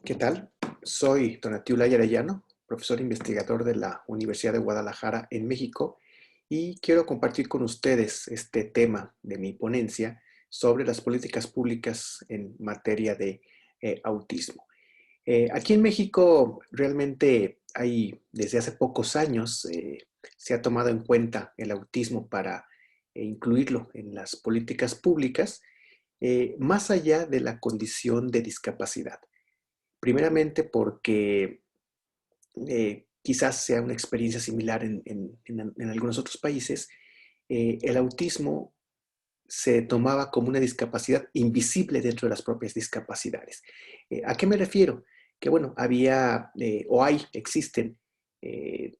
¿Qué tal? Soy Donatiu Laya Arellano, profesor investigador de la Universidad de Guadalajara en México, y quiero compartir con ustedes este tema de mi ponencia sobre las políticas públicas en materia de autismo. Aquí en México realmente hay, desde hace pocos años, se ha tomado en cuenta el autismo para incluirlo en las políticas públicas, más allá de la condición de discapacidad. Primeramente porque quizás sea una experiencia similar en algunos otros países. El autismo se tomaba como una discapacidad invisible dentro de las propias discapacidades. ¿A qué me refiero? Que bueno, había o existen eh,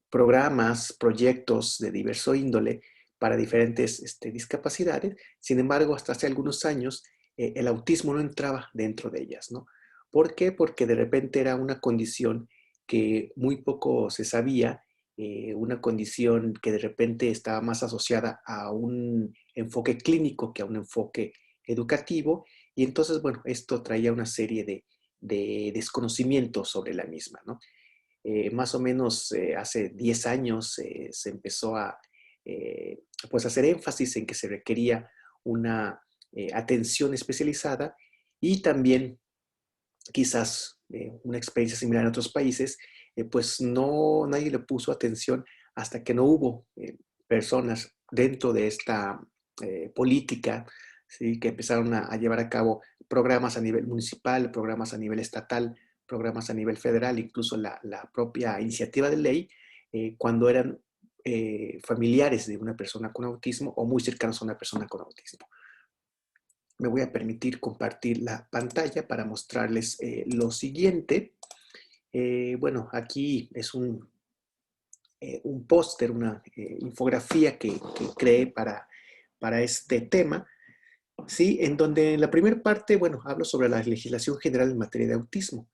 programas, proyectos de diverso índole para diferentes discapacidades. Sin embargo, hasta hace algunos años el autismo no entraba dentro de ellas, ¿no? ¿Por qué? Porque de repente era una condición que muy poco se sabía, una condición que de repente estaba más asociada a un enfoque clínico que a un enfoque educativo, y entonces, bueno, esto traía una serie de desconocimientos sobre la misma, ¿no? Más o menos hace 10 años se empezó a pues hacer énfasis en que se requería una atención especializada, y también quizás una experiencia similar en otros países, pues no, nadie le puso atención hasta que no hubo personas dentro de esta política, ¿sí? Que empezaron a llevar a cabo programas a nivel municipal, programas a nivel estatal, programas a nivel federal, incluso la propia iniciativa de ley, cuando eran familiares de una persona con autismo o muy cercanos a una persona con autismo. Me voy a permitir compartir la pantalla para mostrarles lo siguiente. Bueno, aquí es un póster, una infografía que creé para este tema, ¿sí? En donde en la primera parte, bueno, hablo sobre la legislación general en materia de autismo.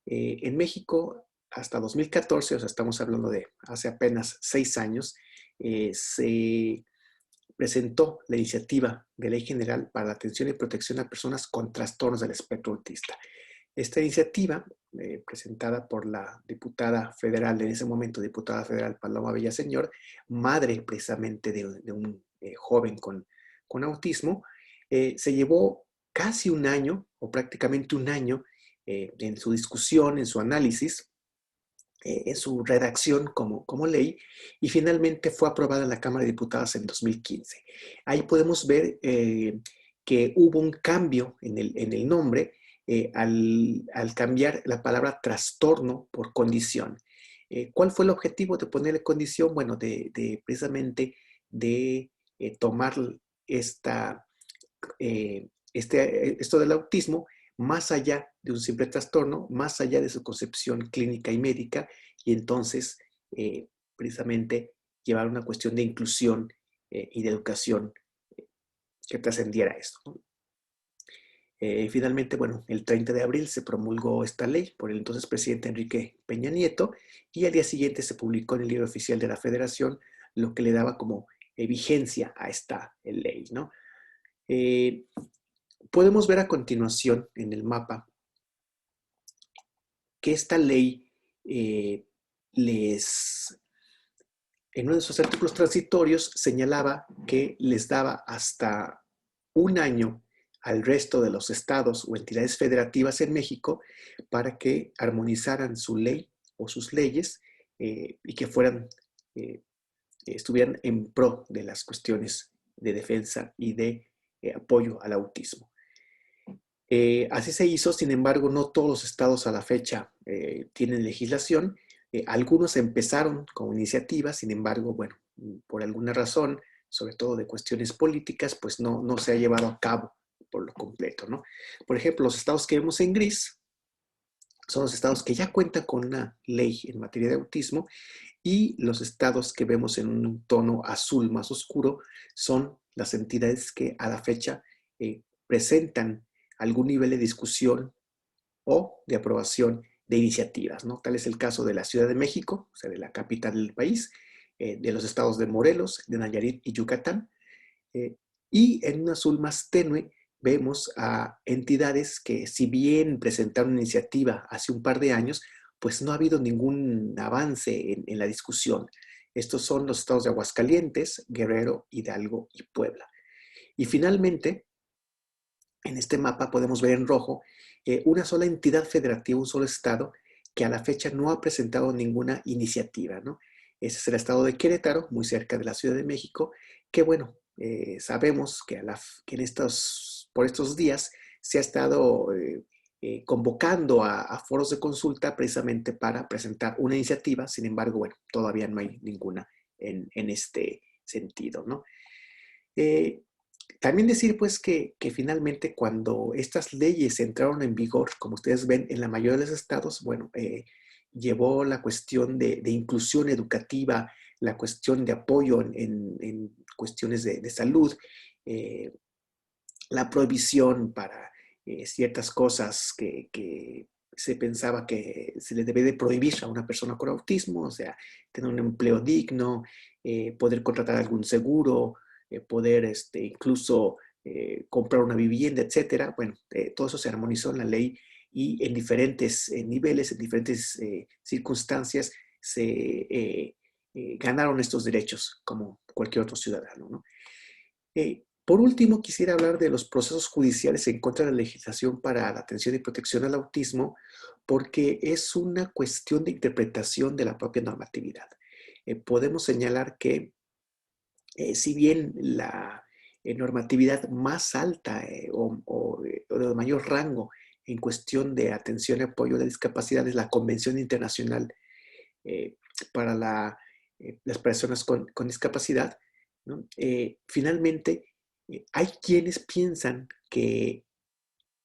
En México, hasta 2014, o sea, estamos hablando de hace apenas 6 años, se presentó la iniciativa de Ley General para la Atención y Protección a Personas con Trastornos del Espectro Autista. Esta iniciativa, presentada por la diputada federal, en ese momento diputada federal Paloma Villaseñor, madre precisamente de un joven con autismo, se llevó casi un año, o prácticamente un año, en su discusión, en su análisis, en su redacción como ley, y finalmente fue aprobada en la Cámara de Diputados en 2015. Ahí podemos ver que hubo un cambio en el nombre al cambiar la palabra trastorno por condición. ¿Cuál fue el objetivo de ponerle condición? Bueno, precisamente de tomar esta esto del autismo más allá de un simple trastorno, más allá de su concepción clínica y médica, y entonces precisamente llevar una cuestión de inclusión y de educación que trascendiera esto, ¿no? Finalmente, bueno, el 30 de abril se promulgó esta ley por el entonces presidente Enrique Peña Nieto, y al día siguiente se publicó en el libro oficial de la Federación, lo que le daba como vigencia a esta ley, ¿no? Eh, Podemos ver a continuación en el mapa que esta ley eh, les, en uno de sus artículos transitorios señalaba que les daba hasta un año al resto de los estados o entidades federativas en México para que armonizaran su ley o sus leyes, y que eh, estuvieran en pro de las cuestiones de defensa y de apoyo al autismo. Así se hizo. Sin embargo, no todos los estados a la fecha tienen legislación. Algunos empezaron con iniciativas, sin embargo, bueno, por alguna razón, sobre todo de cuestiones políticas, pues no se ha llevado a cabo por lo completo, ¿no? Por ejemplo, los estados que vemos en gris son los estados que ya cuentan con una ley en materia de autismo, y los estados que vemos en un tono azul más oscuro son las entidades que a la fecha presentan algún nivel de discusión o de aprobación de iniciativas, ¿no? Tal es el caso de la Ciudad de México, o sea, de la capital del país, de los estados de Morelos, de Nayarit y Yucatán, eh, y en un azul más tenue vemos a entidades que, si bien presentaron una iniciativa hace un par de años, pues no ha habido ningún avance en la discusión. Estos son los estados de Aguascalientes, Guerrero, Hidalgo y Puebla. Y finalmente, en este mapa podemos ver en rojo una sola entidad federativa, un solo estado, que a la fecha no ha presentado ninguna iniciativa, ¿no? Ese es el estado de Querétaro, muy cerca de la Ciudad de México, que bueno, sabemos que, que por estos días se ha estado convocando a foros de consulta precisamente para presentar una iniciativa. Sin embargo, bueno, todavía no hay ninguna en este sentido, ¿no? Eh, También decir pues que finalmente cuando estas leyes entraron en vigor, como ustedes ven en la mayoría de los estados, bueno, llevó la cuestión de inclusión educativa, la cuestión de apoyo en cuestiones de salud, eh, la prohibición para ciertas cosas que se pensaba que se le debe de prohibir a una persona con autismo, o sea, tener un empleo digno, poder contratar algún seguro, poder incluso comprar una vivienda, etcétera. Bueno, todo eso se armonizó en la ley y en diferentes niveles, en diferentes circunstancias, se ganaron estos derechos como cualquier otro ciudadano, ¿no? Por último, quisiera hablar de los procesos judiciales en contra de la legislación para la atención y protección al autismo, porque es una cuestión de interpretación de la propia normatividad. Podemos señalar que si bien la normatividad más alta o de mayor rango en cuestión de atención y apoyo a la discapacidad es la Convención Internacional eh, para las personas con discapacidad, ¿no? Finalmente, hay quienes piensan que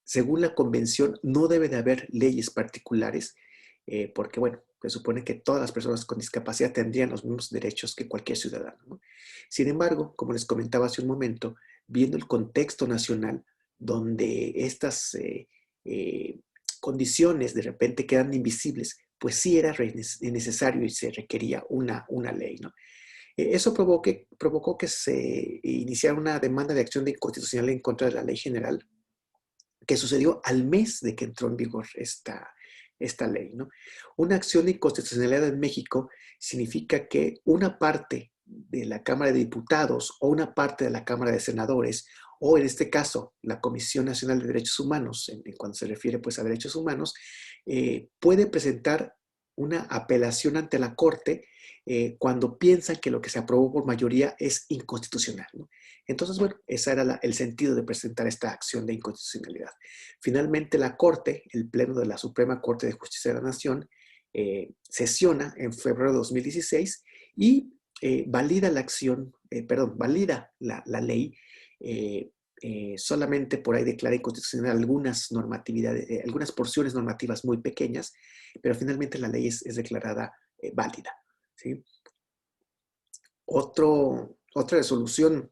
según la convención no debe de haber leyes particulares porque, bueno, se supone que todas las personas con discapacidad tendrían los mismos derechos que cualquier ciudadano, ¿no? Sin embargo, como les comentaba hace un momento, viendo el contexto nacional donde estas eh, condiciones de repente quedan invisibles, pues sí era necesario y se requería una ley, ¿no? Eso provocó que se iniciara una demanda de acción de inconstitucional en contra de la ley general, que sucedió al mes de que entró en vigor esta ley, ¿no? Una acción de inconstitucionalidad en México significa que una parte de la Cámara de Diputados o una parte de la Cámara de Senadores, o en este caso la Comisión Nacional de Derechos Humanos, en cuando se refiere pues a derechos humanos, puede presentar una apelación ante la Corte cuando piensan que lo que se aprobó por mayoría es inconstitucional, ¿no? Entonces, bueno, ese era el sentido de presentar esta acción de inconstitucionalidad. Finalmente, la Corte, el Pleno de la Suprema Corte de Justicia de la Nación, sesiona en febrero de 2016 y valida la acción, valida la ley. Solamente por ahí declara inconstitucional algunas normatividades, algunas porciones normativas muy pequeñas, pero finalmente la ley es declarada válida, ¿sí? Otra resolución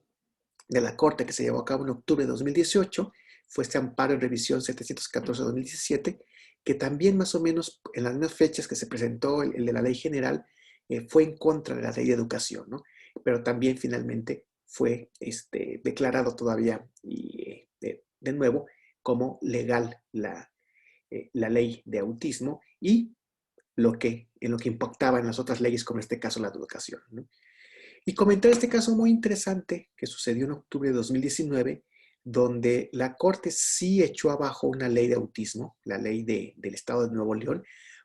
de la Corte que se llevó a cabo en octubre de 2018 fue este amparo en revisión 714-2017, que también más o menos en las mismas fechas que se presentó el de la ley general, fue en contra de la ley de educación, ¿no? Pero también finalmente fue declarado todavía y de nuevo como legal la ley de autismo y en lo que impactaba en las otras leyes, como en este caso la de educación, ¿no? Y comentar este caso muy interesante que sucedió en octubre de 2019, donde la Corte sí echó abajo una ley de autismo, la ley del Estado de Nuevo León,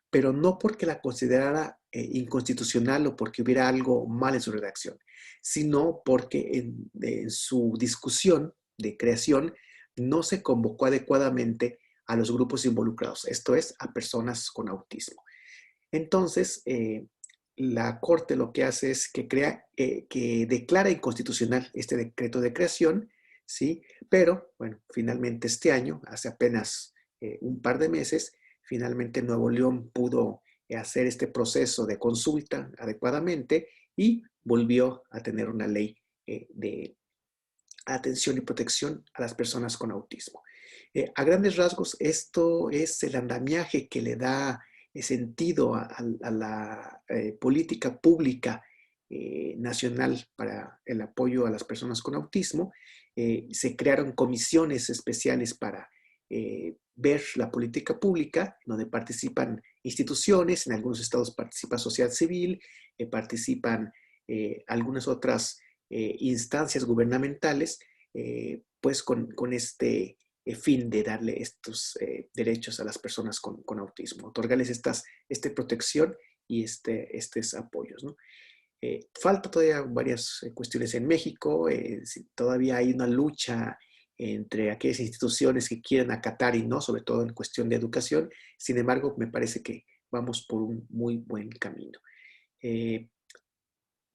pero no porque la considerara inconstitucional o porque hubiera algo mal en su redacción, sino porque en su discusión de creación no se convocó adecuadamente a los grupos involucrados, esto es, a personas con autismo. Entonces, la Corte lo que hace es que declara inconstitucional este decreto de creación, ¿sí? Pero, bueno, finalmente este año, hace apenas un par de meses, finalmente Nuevo León pudo hacer este proceso de consulta adecuadamente y volvió a tener una ley de atención y protección a las personas con autismo. A grandes rasgos, esto es el andamiaje que le da sentido a la política pública nacional para el apoyo a las personas con autismo, se crearon comisiones especiales para ver la política pública, donde participan instituciones, en algunos estados participa sociedad civil, participan algunas otras instancias gubernamentales, pues con este fin de darle estos derechos a las personas con autismo, otorgarles esta protección y estos apoyos, ¿no? Falta todavía varias cuestiones en México, todavía hay una lucha entre aquellas instituciones que quieren acatar y no, sobre todo en cuestión de educación. Sin embargo, me parece que vamos por un muy buen camino. Eh,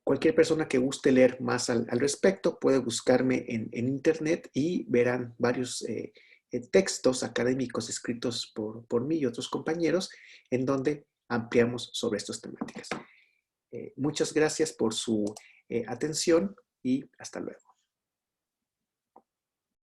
Cualquier persona que guste leer más al respecto puede buscarme en internet y verán varios textos académicos escritos por mí y otros compañeros en donde ampliamos sobre estas temáticas. Muchas gracias por su atención y hasta luego.